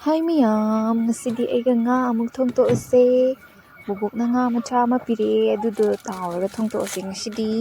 Hi mayam, ngasidi aiga nga amuk thongtoase. Bubuk na nga macha ama pire adudo tawraga thongtoase ngasidi.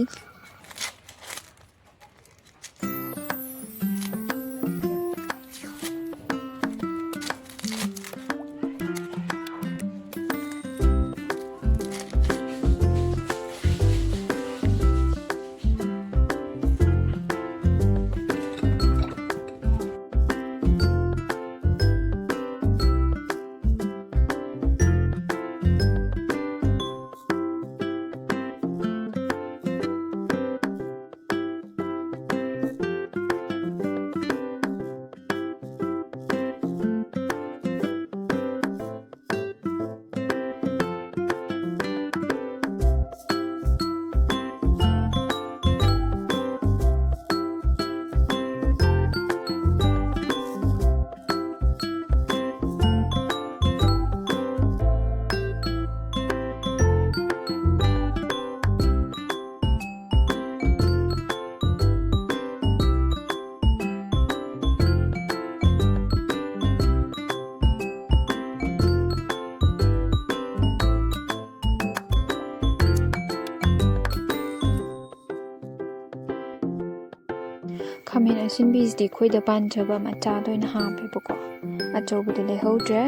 Khamin asinbisdi khoida panjaba macha doina hapebako. Achobudi lehodre.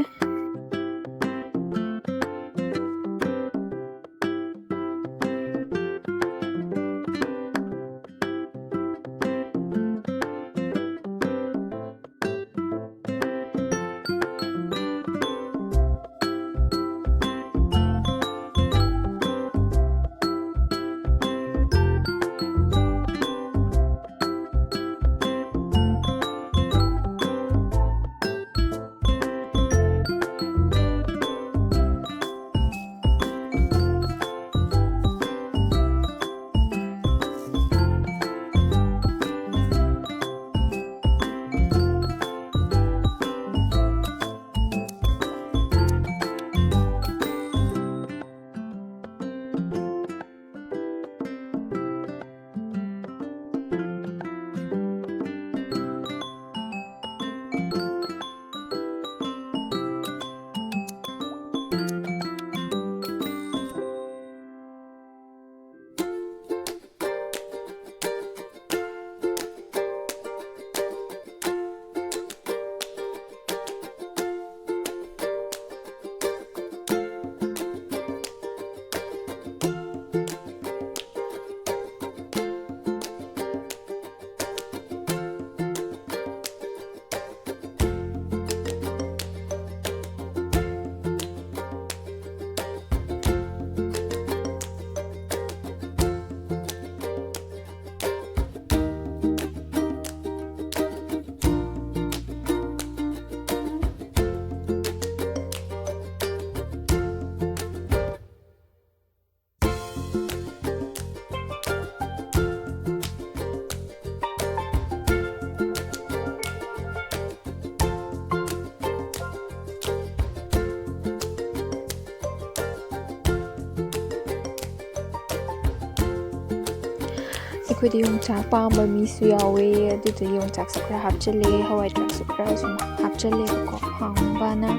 Aikoida yongchak pamba misu yawe adudo yongchak su khara hapchale hawai thrak su khara sum hapchale ko hangbana.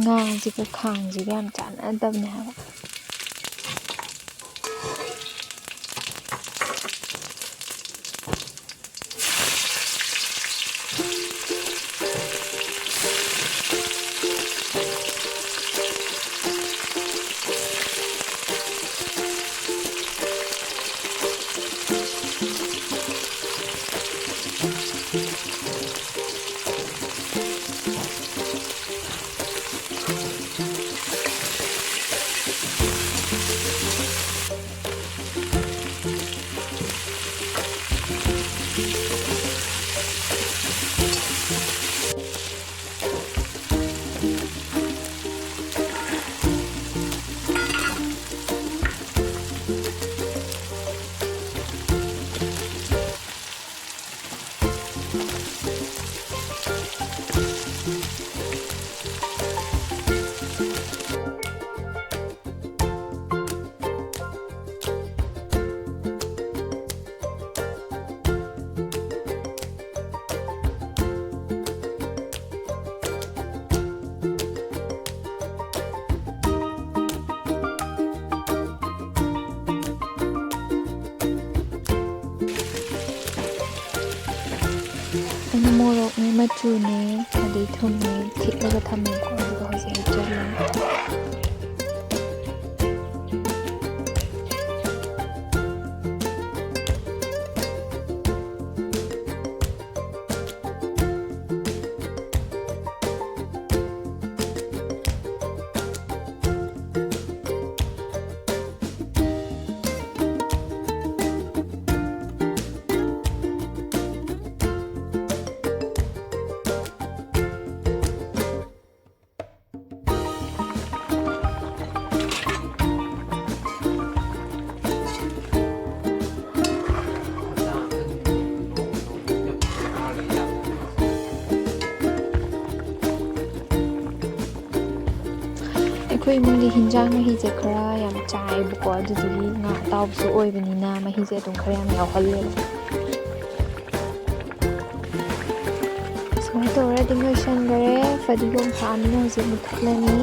ꯉꯥꯁꯤꯒ ꯈꯥꯡꯁꯤꯒ ꯌꯥꯝ ꯆꯥꯟꯅꯗꯕꯅꯦ ꯍꯥꯏꯕ ꯑꯩꯅ ꯃꯣꯔꯣꯛꯅꯦ ꯃꯆꯨꯅꯦ ꯑꯗꯩ ꯊꯨꯝꯅꯦ ꯊꯤꯠꯂꯒ ꯊꯝꯃꯦꯀꯣ ꯑꯗꯨꯒ ꯍꯧꯖꯤꯛ ꯍꯩꯖꯤꯜꯂꯦ ꯑꯩꯈꯣꯏ ꯏꯃꯨꯡꯒꯤ ꯍꯤꯟꯖꯥꯡ ꯃꯍꯤꯁꯦ ꯈꯔ ꯌꯥꯝ ꯆꯥꯏꯕꯀꯣ ꯑꯗꯨꯗꯨꯒꯤ ꯉꯥ ꯑꯇꯥꯎꯕꯁꯨ ꯑꯣꯏꯕꯅꯤꯅ ꯃꯍꯤꯁꯦ ꯑꯗꯨꯝ ꯈꯔ ꯌꯥꯝ ꯌꯥꯎꯍꯜꯂꯦꯕ ꯁꯨꯃꯥꯏꯅ ꯇꯧꯔꯗꯤ ꯂꯣꯏꯁꯟꯈꯔꯦ ꯐꯗꯤꯒꯣꯝ ꯊꯥꯛꯑꯃꯤꯅ ꯍꯧꯖꯤꯛ ꯃꯨꯊꯠꯂꯅꯤ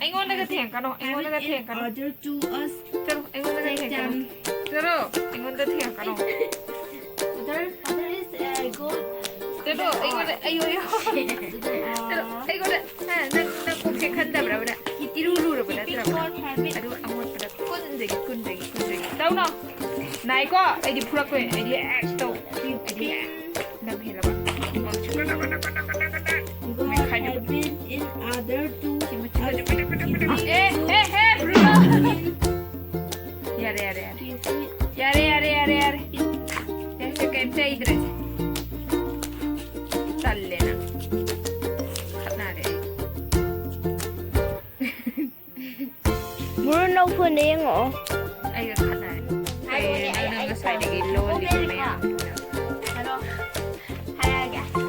ꯑꯩꯉꯣꯟꯗꯒ ꯊꯦꯡꯀꯅꯣ ꯑꯩꯉꯣꯟꯗꯒ ꯊꯦꯡꯀꯅꯣ ꯆꯂꯣ ꯑꯩꯉꯣꯟꯗꯒ ꯊꯦꯡꯀꯅꯣ ꯆꯂꯣ ꯑꯩꯉꯣꯟꯗ ꯊꯦꯡꯀꯅꯣ चलो अयो चलो नंग कोके खंदब्रबना इरुरुरबना अमोटपदा कुंदगी तौनो नाइको आइदि फुरक्तोय आइदि एक्स तौ आइदि नम हेलबा Bruno यारे ऐसे कैसे इधर चल लेना खतना रे Bruno phun đi ngộ. ai